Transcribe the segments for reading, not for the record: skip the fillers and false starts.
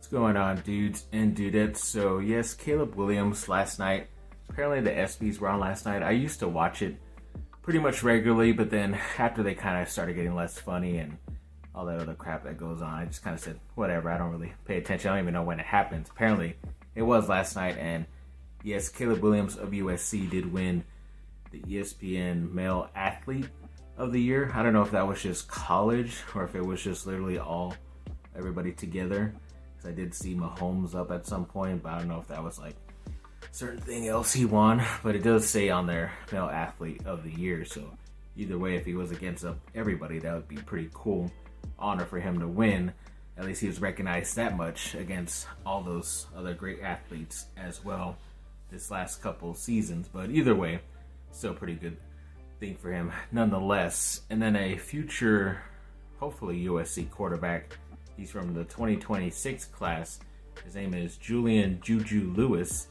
What's going on, dudes and dudettes? So yes, Caleb Williams last night. Apparently the ESPYs were on last night. I used to watch it pretty much regularly, but then after they kind of started getting less funny and all that other crap that goes on, I just kind of said, whatever, I don't really pay attention. I don't even know when it happens. Apparently it was last night, and yes, Caleb Williams of USC did win the ESPN Male Athlete of the Year. I don't know if that was just college or if it was just literally everybody together. I did see Mahomes up at some point, but I don't know if that was like certain thing else he won. But it does say on there, Male Athlete of the Year. So either way, if he was against everybody, that would be pretty cool honor for him to win. At least he was recognized that much against all those other great athletes as well this last couple seasons. But either way, still pretty good thing for him nonetheless. And then a future, hopefully USC quarterback. He's from the 2026 class. His name is Julian Juju Lewis,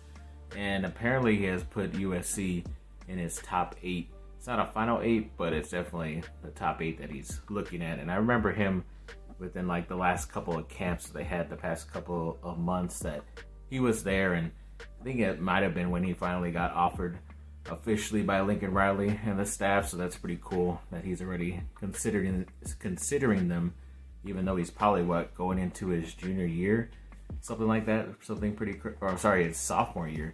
and apparently he has put USC in his top 8. It's not a final 8, but it's definitely the top 8 that he's looking at. And I remember him within like the last couple of camps that they had the past couple of months that he was there, and I think it might have been when he finally got offered officially by Lincoln Riley and the staff. So that's pretty cool that he's already considering them. Even though he's probably going into his junior year, something like that, his sophomore year.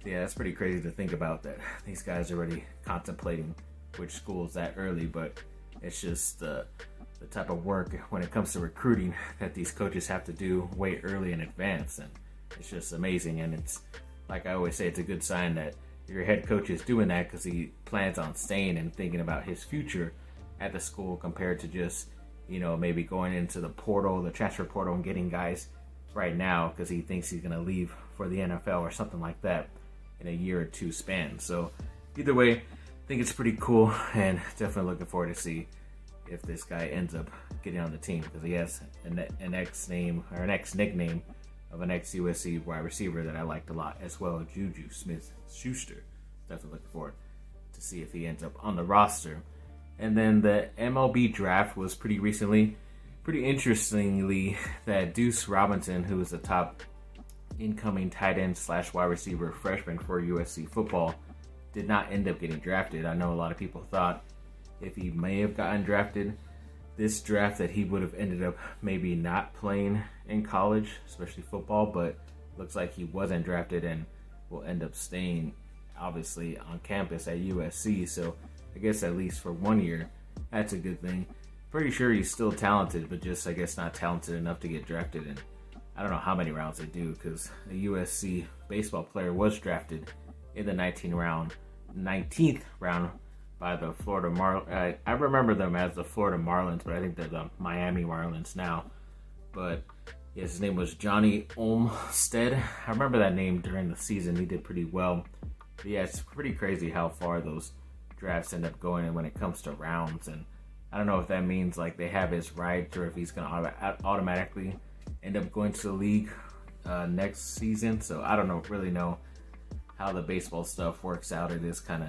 Yeah, that's pretty crazy to think about that these guys are already contemplating which schools that early, but it's just the type of work when it comes to recruiting that these coaches have to do way early in advance, and it's just amazing. And it's like I always say, it's a good sign that your head coach is doing that because he plans on staying and thinking about his future at the school compared to just maybe going into the portal, the transfer portal, and getting guys right now because he thinks he's going to leave for the NFL or something like that in a year or two span. So either way, I think it's pretty cool, and definitely looking forward to see if this guy ends up getting on the team because he has an ex-nickname of an ex-USC wide receiver that I liked a lot as well, Juju Smith-Schuster. Definitely looking forward to see if he ends up on the roster. And then the MLB draft was pretty recently. Pretty interestingly, that Deuce Robinson, who was the top incoming tight end / wide receiver freshman for USC football, did not end up getting drafted. I know a lot of people thought if he may have gotten drafted this draft that he would have ended up maybe not playing in college, especially football, but looks like he wasn't drafted and will end up staying obviously on campus at USC. So I guess at least for 1 year, that's a good thing. Pretty sure he's still talented, but just I guess not talented enough to get drafted. And I don't know how many rounds they do because a USC baseball player was drafted in the 19th round by the Florida Marlins. I remember them as the Florida Marlins, but I think they're the Miami Marlins now. But yes, his name was Johnny Olmstead. I remember that name during the season. He did pretty well. But yeah, it's pretty crazy how far those drafts end up going when it comes to rounds, and I don't know if that means like they have his rights or if he's going to automatically end up going to the league next season. So I don't really know how the baseball stuff works out. It is kind of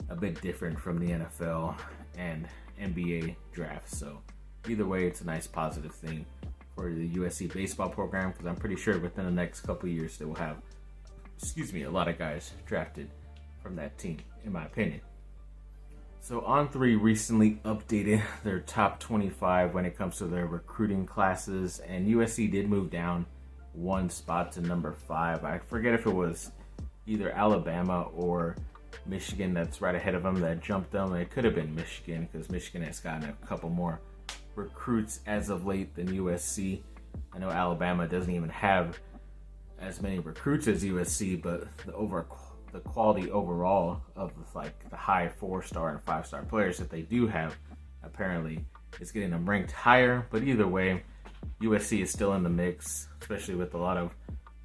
a bit different from the NFL and NBA drafts. So either way, it's a nice positive thing for the USC baseball program because I'm pretty sure within the next couple of years they will have, a lot of guys drafted from that team, in my opinion. So On3 recently updated their top 25 when it comes to their recruiting classes, and USC did move down one spot to number 5. I forget if it was either Alabama or Michigan that's right ahead of them that jumped them. It could have been Michigan because Michigan has gotten a couple more recruits as of late than USC. I know Alabama doesn't even have as many recruits as USC, but the quality overall of like the high 4-star and 5-star players that they do have apparently is getting them ranked higher. But either way, USC is still in the mix, especially with a lot of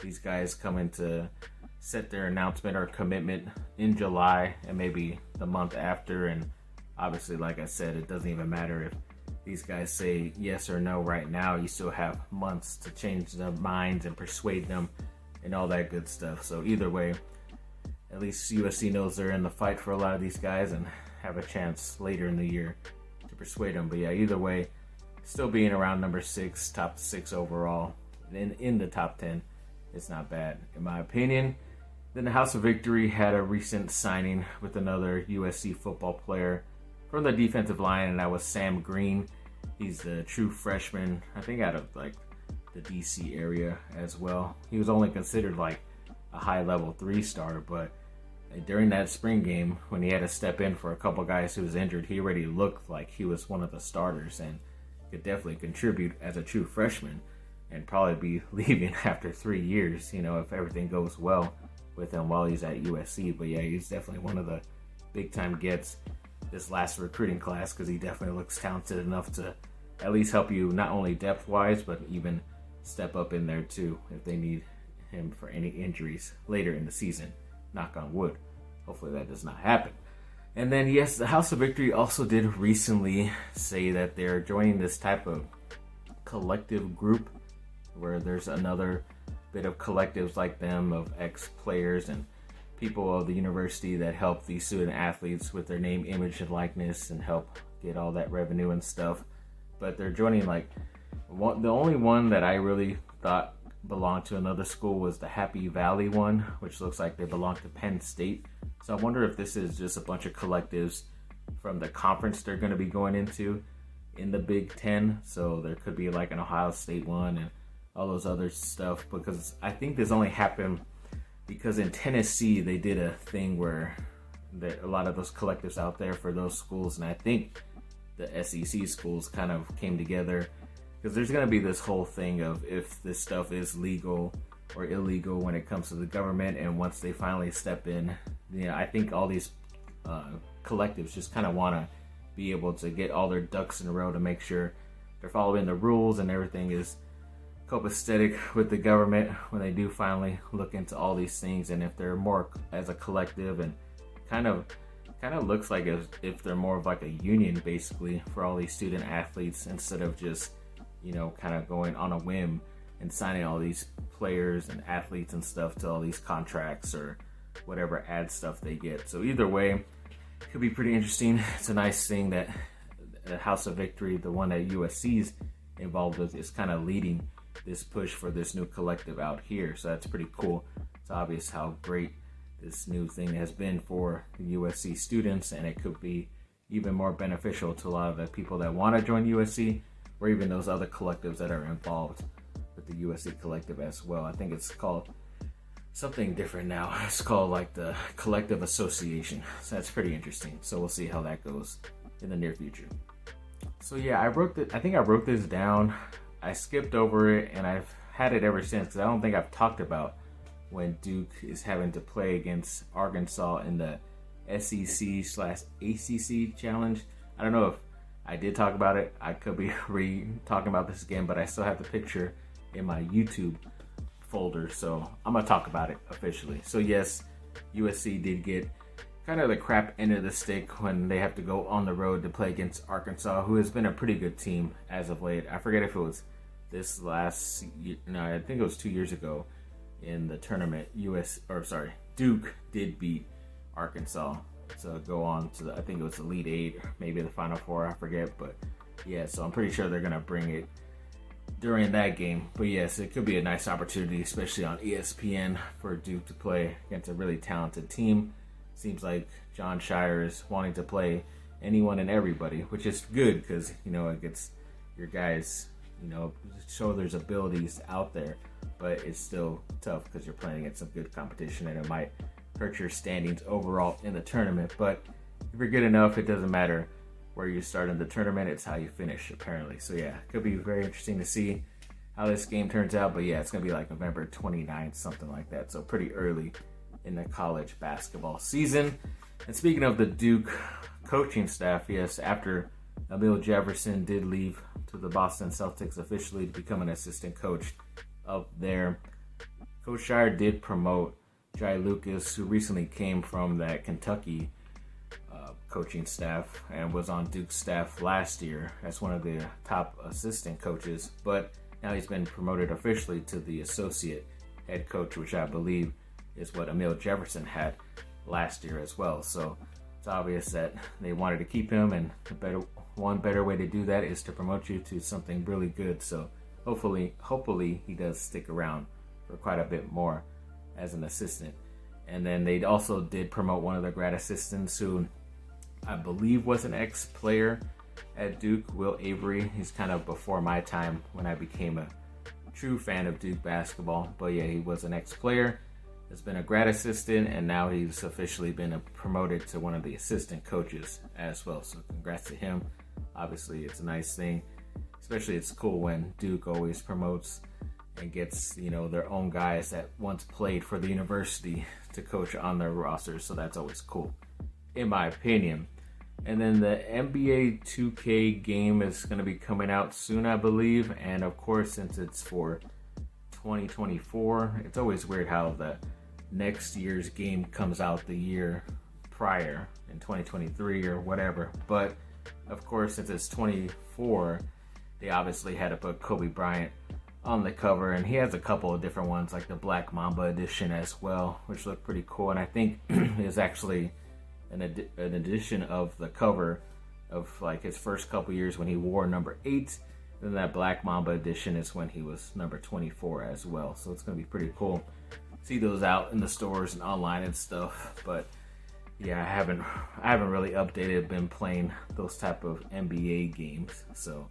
these guys coming to set their announcement or commitment in July and maybe the month after. And obviously, like I said, it doesn't even matter if these guys say yes or no right now. You still have months to change their minds and persuade them and all that good stuff. So either way, at least USC knows they're in the fight for a lot of these guys and have a chance later in the year to persuade them. But yeah, either way, still being around number 6, top 6 overall in the top 10 is not bad, in my opinion. Then the House of Victory had a recent signing with another USC football player from the defensive line, and that was Sam Green. He's a true freshman, I think out of like the DC area as well. He was only considered like a high-level 3-star, but during that spring game, when he had to step in for a couple guys who was injured, he already looked like he was one of the starters and could definitely contribute as a true freshman and probably be leaving after 3 years, if everything goes well with him while he's at USC. But yeah, he's definitely one of the big-time gets this last recruiting class because he definitely looks talented enough to at least help you not only depth-wise, but even step up in there too if they need him for any injuries later in the season. Knock on wood. Hopefully that does not happen. And then, yes, the House of Victory also did recently say that they're joining this type of collective group where there's another bit of collectives like them of ex-players and people of the university that help these student athletes with their name, image, and likeness and help get all that revenue and stuff. But they're joining the only one that I really thought belonged to another school was the Happy Valley one, which looks like they belong to Penn State. So I wonder if this is just a bunch of collectives from the conference they're going to be going into in the Big Ten. So there could be like an Ohio State one and all those other stuff, because I think this only happened because in Tennessee they did a thing where a lot of those collectives out there for those schools, and I think the SEC schools kind of came together. Because there's going to be this whole thing of if this stuff is legal or illegal when it comes to the government, and once they finally step in, I think all these collectives just kind of want to be able to get all their ducks in a row to make sure they're following the rules and everything is copacetic with the government when they do finally look into all these things. And if they're more as a collective and kind of looks like if they're more of like a union basically for all these student athletes instead of just kind of going on a whim and signing all these players and athletes and stuff to all these contracts or whatever ad stuff they get. So either way, it could be pretty interesting. It's a nice thing that the House of Victory, the one that USC's involved with, is kind of leading this push for this new collective out here. So that's pretty cool. It's obvious how great this new thing has been for the USC students, and it could be even more beneficial to a lot of the people that want to join USC, or even those other collectives that are involved with the USC collective as well. I think it's called something different now. It's called like the Collective Association. So that's pretty interesting. So we'll see how that goes in the near future. So yeah, I think I wrote this down. I skipped over it and I've had it ever since because I don't think I've talked about when Duke is having to play against Arkansas in the SEC/ACC challenge. I don't know if I did talk about it. I could be talking about this again, but I still have the picture in my YouTube folder, so I'm gonna talk about it officially. So yes, USC did get kind of the crap end of the stick when they have to go on the road to play against Arkansas, who has been a pretty good team as of late. I forget if it was this last year, no, I think it was 2 years ago in the tournament. Duke did beat Arkansas to go on to I think it was Elite 8, maybe the Final Four, I forget, but yeah, so I'm pretty sure they're gonna bring it during that game. But yes, it could be a nice opportunity, especially on ESPN, for Duke to play against a really talented team. Seems like John Shire is wanting to play anyone and everybody, which is good because it gets your guys show there's abilities out there, but it's still tough because you're playing against some good competition and it might hurt your standings overall in the tournament. But if you're good enough, it doesn't matter where you start in the tournament, it's how you finish apparently. So yeah, it could be very interesting to see how this game turns out. But yeah, it's gonna be like November 29th, something like that, so pretty early in the college basketball season. And speaking of the Duke coaching staff, yes, after Emil Jefferson did leave to the Boston Celtics officially to become an assistant coach up there, Coach Shire did promote Jai Lucas, who recently came from that Kentucky coaching staff and was on Duke's staff last year as one of the top assistant coaches, but now he's been promoted officially to the associate head coach, which I believe is what Emil Jefferson had last year as well. So it's obvious that they wanted to keep him, and one better way to do that is to promote you to something really good. So hopefully he does stick around for quite a bit more as an assistant. And then they also did promote one of their grad assistants who I believe was an ex-player at Duke, Will Avery. He's kind of before my time when I became a true fan of Duke basketball. But yeah, he was an ex-player, has been a grad assistant, and now he's officially been promoted to one of the assistant coaches as well. So congrats to him. Obviously, it's a nice thing. Especially it's cool when Duke always promotes and gets, their own guys that once played for the university to coach on their roster. So that's always cool, in my opinion. And then the NBA 2K game is going to be coming out soon, I believe. And of course, since it's for 2024, it's always weird how the next year's game comes out the year prior in 2023 or whatever. But of course, since it's 24, they obviously had to put Kobe Bryant on the cover, and he has a couple of different ones like the Black Mamba edition as well, which look pretty cool. And I think is actually an edition of the cover of like his first couple years when he wore number 8. Then that Black Mamba edition is when he was number 24 as well. So it's gonna be pretty cool. See those out in the stores and online and stuff. But yeah, I haven't really updated, been playing those type of NBA games, so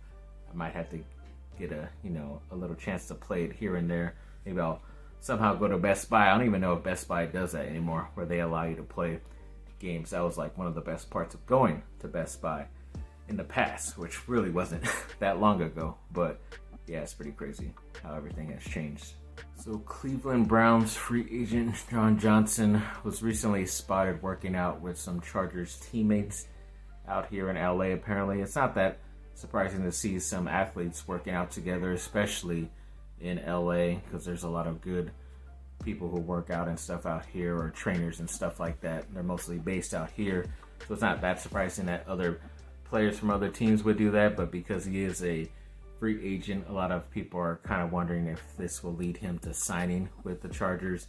I might have to get a little chance to play it here and there. Maybe I'll somehow go to Best Buy. I don't even know if Best Buy does that anymore, where they allow you to play games. That was like one of the best parts of going to Best Buy in the past, which really wasn't that long ago. But yeah, it's pretty crazy how everything has changed. So Cleveland Browns free agent John Johnson was recently spotted working out with some Chargers teammates out here in LA. Apparently, it's not that surprising to see some athletes working out together, especially in LA, because there's a lot of good people who work out and stuff out here, or trainers and stuff like that. They're mostly based out here, so it's not that surprising that other players from other teams would do that. But because he is a free agent, a lot of people are kind of wondering if this will lead him to signing with the Chargers.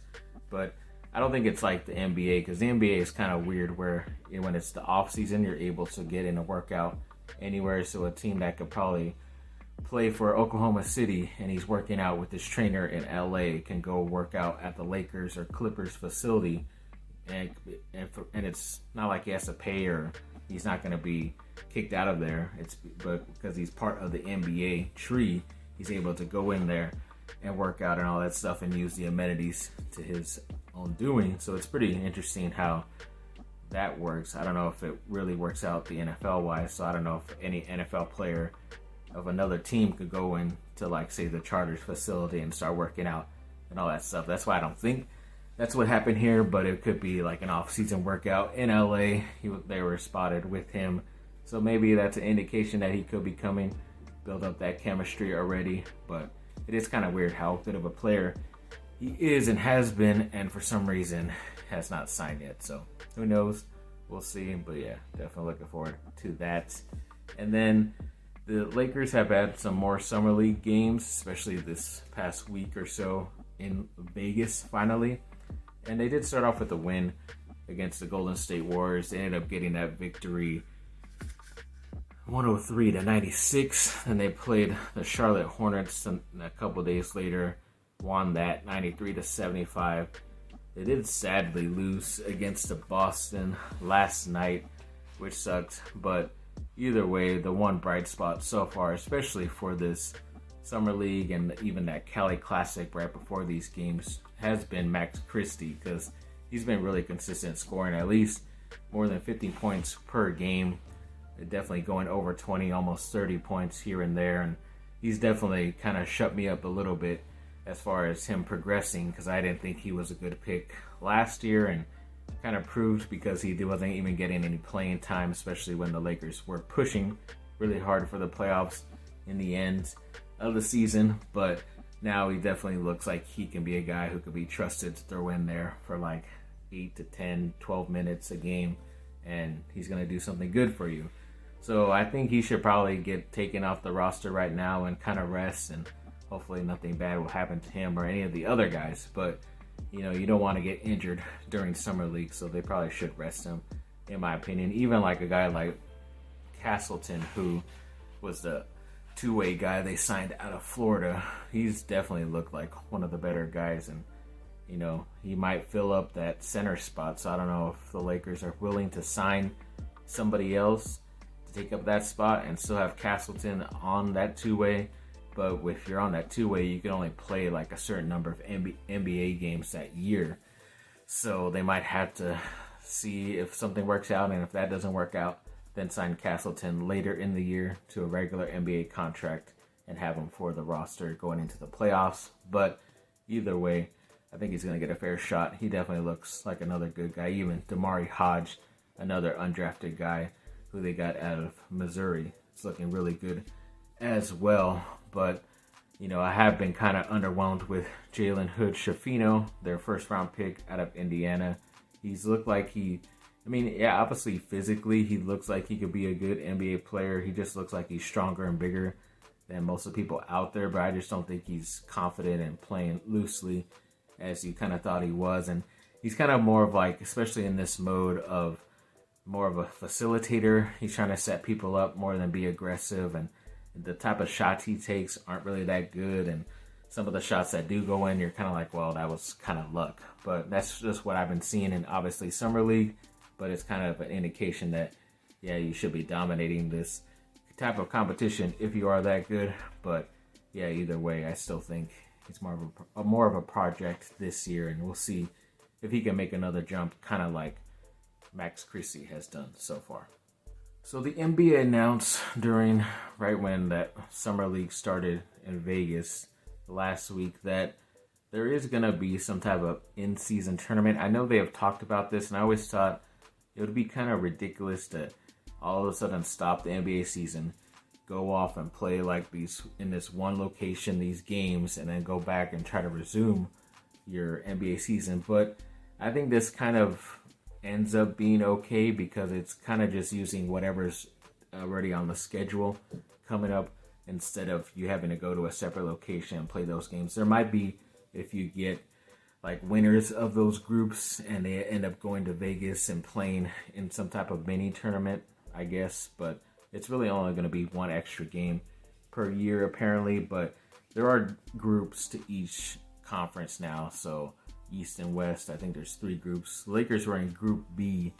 But I don't think it's like the NBA, because the NBA is kind of weird where when it's the off season, you're able to get in a workout anywhere. So a team that could probably play for Oklahoma City and he's working out with this trainer in LA can go work out at the Lakers or Clippers facility, and it's not like he has to pay or he's not going to be kicked out of there. But because he's part of the NBA tree, he's able to go in there and work out and all that stuff and use the amenities to his own doing. So it's pretty interesting how that works. I don't know if it really works out the NFL wise, so I don't know if any NFL player of another team could go into, like, say, the Chargers facility and start working out and all that stuff. That's why I don't think that's what happened here, but it could be like an off-season workout in LA. They were spotted with him, so maybe that's an indication that he could be coming, build up that chemistry already. But it is kind of weird how good of a player he is and has been, and for some reason has not signed yet. So who knows? We'll see. But yeah, definitely looking forward to that. And then the Lakers have had some more Summer League games, especially this past week or so in Vegas finally. And they did start off with a win against the Golden State Warriors. They ended up getting that victory 103-96. And they played the Charlotte Hornets a couple days later, won that 93-75. They did sadly lose against the Boston last night, which sucked. But either way, the one bright spot so far, especially for this Summer League and even that Cali Classic right before these games, has been Max Christie, because he's been really consistent, scoring at least more than 50 points per game. Definitely going over 20, almost 30 points here and there. And he's definitely kind of shut me up a little bit as far as him progressing, because I didn't think he was a good pick last year, and kind of proved because he wasn't even getting any playing time, especially when the Lakers were pushing really hard for the playoffs in the end of the season. But now he definitely looks like he can be a guy who could be trusted to throw in there for like 8 to 10, 12 minutes a game, and he's going to do something good for you. So I think he should probably get taken off the roster right now and kind of rest, and hopefully nothing bad will happen to him or any of the other guys. But you don't want to get injured during Summer League, so they probably should rest him, in my opinion. Even like a guy like Castleton, who was the two-way guy they signed out of Florida. He's definitely looked like one of the better guys, and he might fill up that center spot. So I don't know if the Lakers are willing to sign somebody else to take up that spot and still have Castleton on that two-way. But if you're on that two-way, you can only play like a certain number of NBA games that year. So they might have to see if something works out, and if that doesn't work out, then sign Castleton later in the year to a regular NBA contract and have him for the roster going into the playoffs. But either way, I think he's going to get a fair shot. He definitely looks like another good guy. Even Damari Hodge, another undrafted guy who they got out of Missouri, is looking really good as well. But, I have been kind of underwhelmed with Jalen Hood-Schifino, their first-round pick out of Indiana. He's looked like obviously physically he looks like he could be a good NBA player. He just looks like he's stronger and bigger than most of the people out there, but I just don't think he's confident in playing loosely as you kind of thought he was. And he's kind of more of like, especially in this mode, of more of a facilitator. He's trying to set people up more than be aggressive, and the type of shots he takes aren't really that good, and some of the shots that do go in, you're kind of like, well, that was kind of luck. But that's just what I've been seeing in, obviously, Summer League, but it's kind of an indication that, yeah, you should be dominating this type of competition if you are that good. But, yeah, either way, I still think it's more of a project this year, and we'll see if he can make another jump, kind of like Max Christie has done so far. So the NBA announced right when that Summer League started in Vegas last week that there is going to be some type of in-season tournament. I know they have talked about this, and I always thought it would be kind of ridiculous to all of a sudden stop the NBA season, go off and play like these in this one location, these games, and then go back and try to resume your NBA season. But I think this kind of ends up being okay because it's kind of just using whatever's already on the schedule coming up instead of you having to go to a separate location and play those games. There might be, if you get like winners of those groups and they end up going to Vegas and playing in some type of mini tournament, I guess, but it's really only going to be one extra game per year apparently. But there are groups to each conference now, so East and West, I think there's 3 groups. The Lakers were in Group B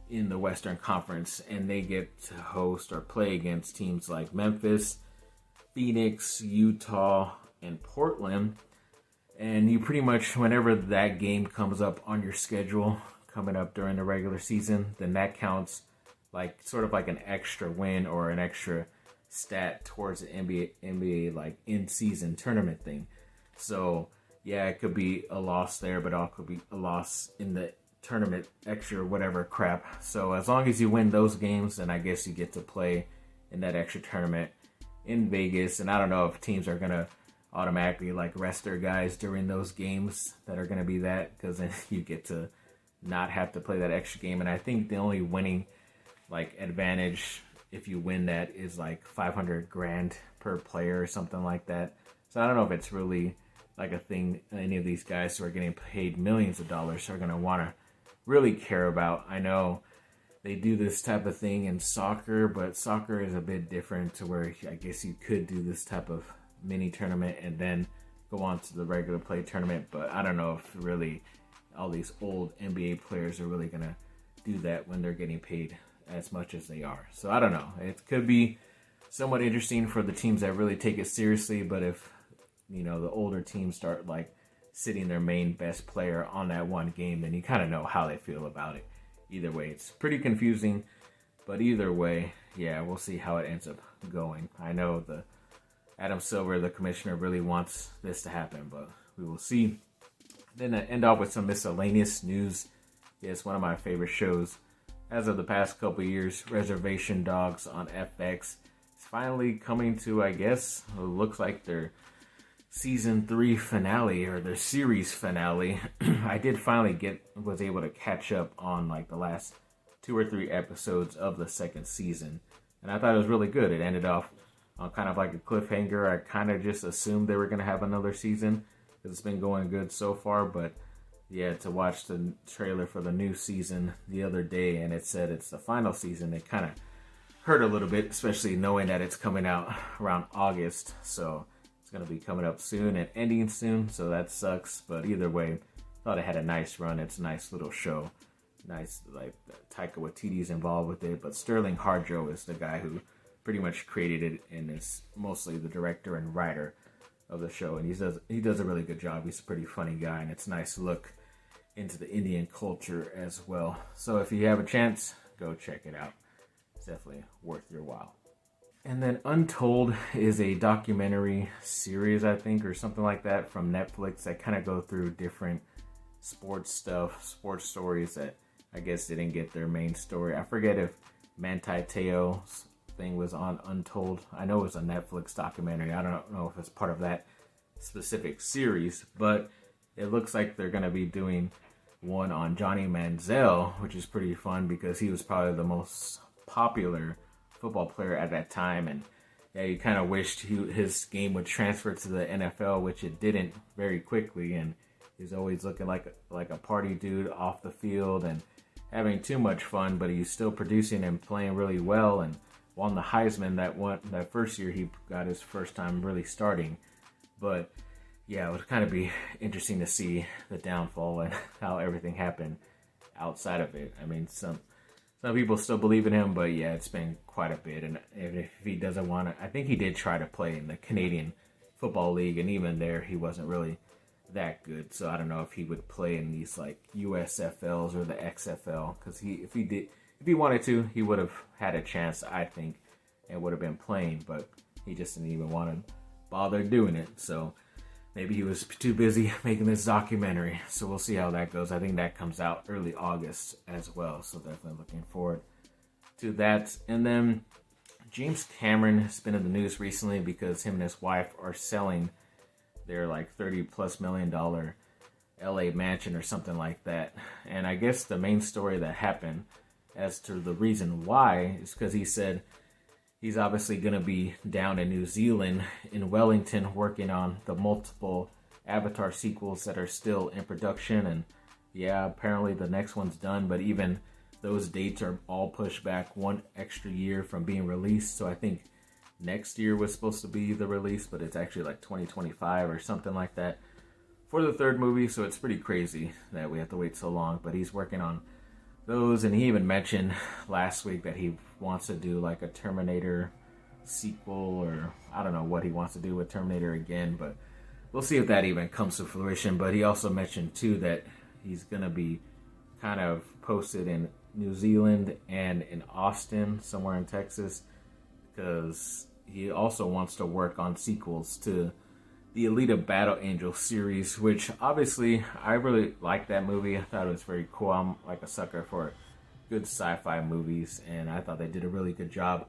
in the Western Conference, and they get to host or play against teams like Memphis, Phoenix, Utah, and Portland. And you pretty much, whenever that game comes up on your schedule, coming up during the regular season, then that counts like sort of like an extra win or an extra stat towards the NBA like in-season tournament thing. So yeah, it could be a loss there, but it could be a loss in the tournament, extra whatever crap. So as long as you win those games, then I guess you get to play in that extra tournament in Vegas. And I don't know if teams are going to automatically like rest their guys during those games that are going to be that, because then you get to not have to play that extra game. And I think the only winning like advantage if you win that is like $500,000 per player or something like that. So I don't know if it's really like a thing any of these guys who are getting paid millions of dollars are going to want to really care about. I know they do this type of thing in soccer, but soccer is a bit different to where I guess you could do this type of mini tournament and then go on to the regular play tournament. But I don't know if really all these old NBA players are really going to do that when they're getting paid as much as they are. So I don't know. It could be somewhat interesting for the teams that really take it seriously, but if the older teams start like sitting their main best player on that one game, then you kind of know how they feel about it. Either way, it's pretty confusing, but either way, yeah, we'll see how it ends up going. I know the Adam Silver, the commissioner, really wants this to happen, but we will see. Then I end off with some miscellaneous news. Yes, one of my favorite shows as of the past couple of years, Reservation Dogs on FX. It's finally coming to, I guess, it looks like their season 3 finale or their series finale. I did finally was able to catch up on like the last 2 or 3 episodes of the second season, and I thought it was really good. It ended off on kind of like a cliffhanger. I kind of just assumed they were going to have another season because it's been going good so far, but yeah, to watch the trailer for the new season the other day and it said it's the final season, it kind of hurt a little bit, especially knowing that it's coming out around August. So it's going to be coming up soon and ending soon. So that sucks. But either way, thought it had a nice run. It's a nice little show. Nice, like Taika Waititi's involved with it. But Sterling Harjo is the guy who pretty much created it and is mostly the director and writer of the show. And he does a really good job. He's a pretty funny guy. And it's a nice look into the Indian culture as well. So if you have a chance, go check it out. It's definitely worth your while. And then Untold is a documentary series, I think, or something like that from Netflix that kind of go through different sports stuff, sports stories that I guess didn't get their main story. I forget if Manti Te'o's thing was on Untold. I know it was a Netflix documentary. I don't know if it's part of that specific series, but it looks like they're going to be doing one on Johnny Manziel, which is pretty fun because he was probably the most popular football player at that time. And yeah, you kind of wished his game would transfer to the NFL, which it didn't very quickly. And he's always looking like a party dude off the field and having too much fun, but he's still producing and playing really well and won the Heisman that first year he got his first time really starting. But yeah, it would kind of be interesting to see the downfall and how everything happened outside of it. I mean, some people still believe in him, but yeah, it's been quite a bit. And if he doesn't want to, I think he did try to play in the Canadian Football League, and even there, he wasn't really that good. So I don't know if he would play in these like USFLs or the XFL, because if he wanted to, he would have had a chance, I think, and would have been playing. But he just didn't even want to bother doing it. So maybe he was too busy making this documentary. So we'll see how that goes. I think that comes out early August as well. So definitely looking forward to that. And then James Cameron has been in the news recently because him and his wife are selling their like $30+ million LA mansion or something like that. And I guess the main story that happened as to the reason why is because he said he's obviously going to be down in New Zealand, in Wellington, working on the multiple Avatar sequels that are still in production. And yeah, apparently the next one's done, but even those dates are all pushed back one extra year from being released. So I think next year was supposed to be the release, but it's actually like 2025 or something like that for the third movie. So it's pretty crazy that we have to wait so long, but he's working on those. And he even mentioned last week that he wants to do like a Terminator sequel, or I don't know what he wants to do with Terminator again, but we'll see if that even comes to fruition. But he also mentioned too that he's going to be kind of posted in New Zealand and in Austin, somewhere in Texas, because he also wants to work on sequels to the Alita Battle Angel series, which obviously I really liked that movie. I thought it was very cool. I'm like a sucker for good sci-fi movies, and I thought they did a really good job,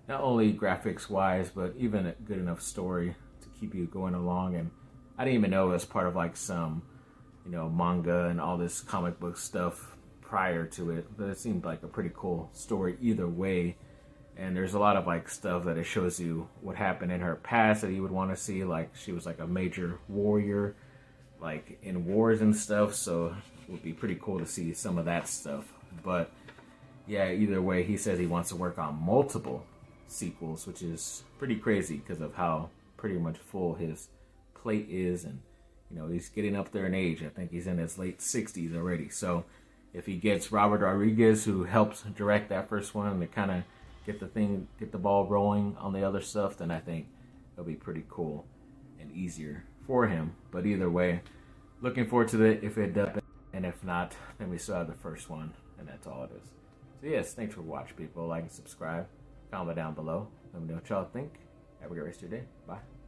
not only graphics wise, but even a good enough story to keep you going along. And I didn't even know it was part of like some, manga and all this comic book stuff prior to it, but it seemed like a pretty cool story either way. And there's a lot of like stuff that it shows you what happened in her past that you would want to see. Like she was like a major warrior, like in wars and stuff. So it would be pretty cool to see some of that stuff. But yeah, either way, he says he wants to work on multiple sequels, which is pretty crazy because of how pretty much full his plate is. And, he's getting up there in age. I think he's in his late 60s already. So if he gets Robert Rodriguez, who helps direct that first one, to kind of get the ball rolling on the other stuff, then I think it'll be pretty cool and easier for him. But either way, looking forward to it if it does, and if not, then we still have the first one, and that's all it is. So yes, thanks for watching, people. Like and subscribe, comment down below, let me know what y'all think. Have a great rest of your day. Bye.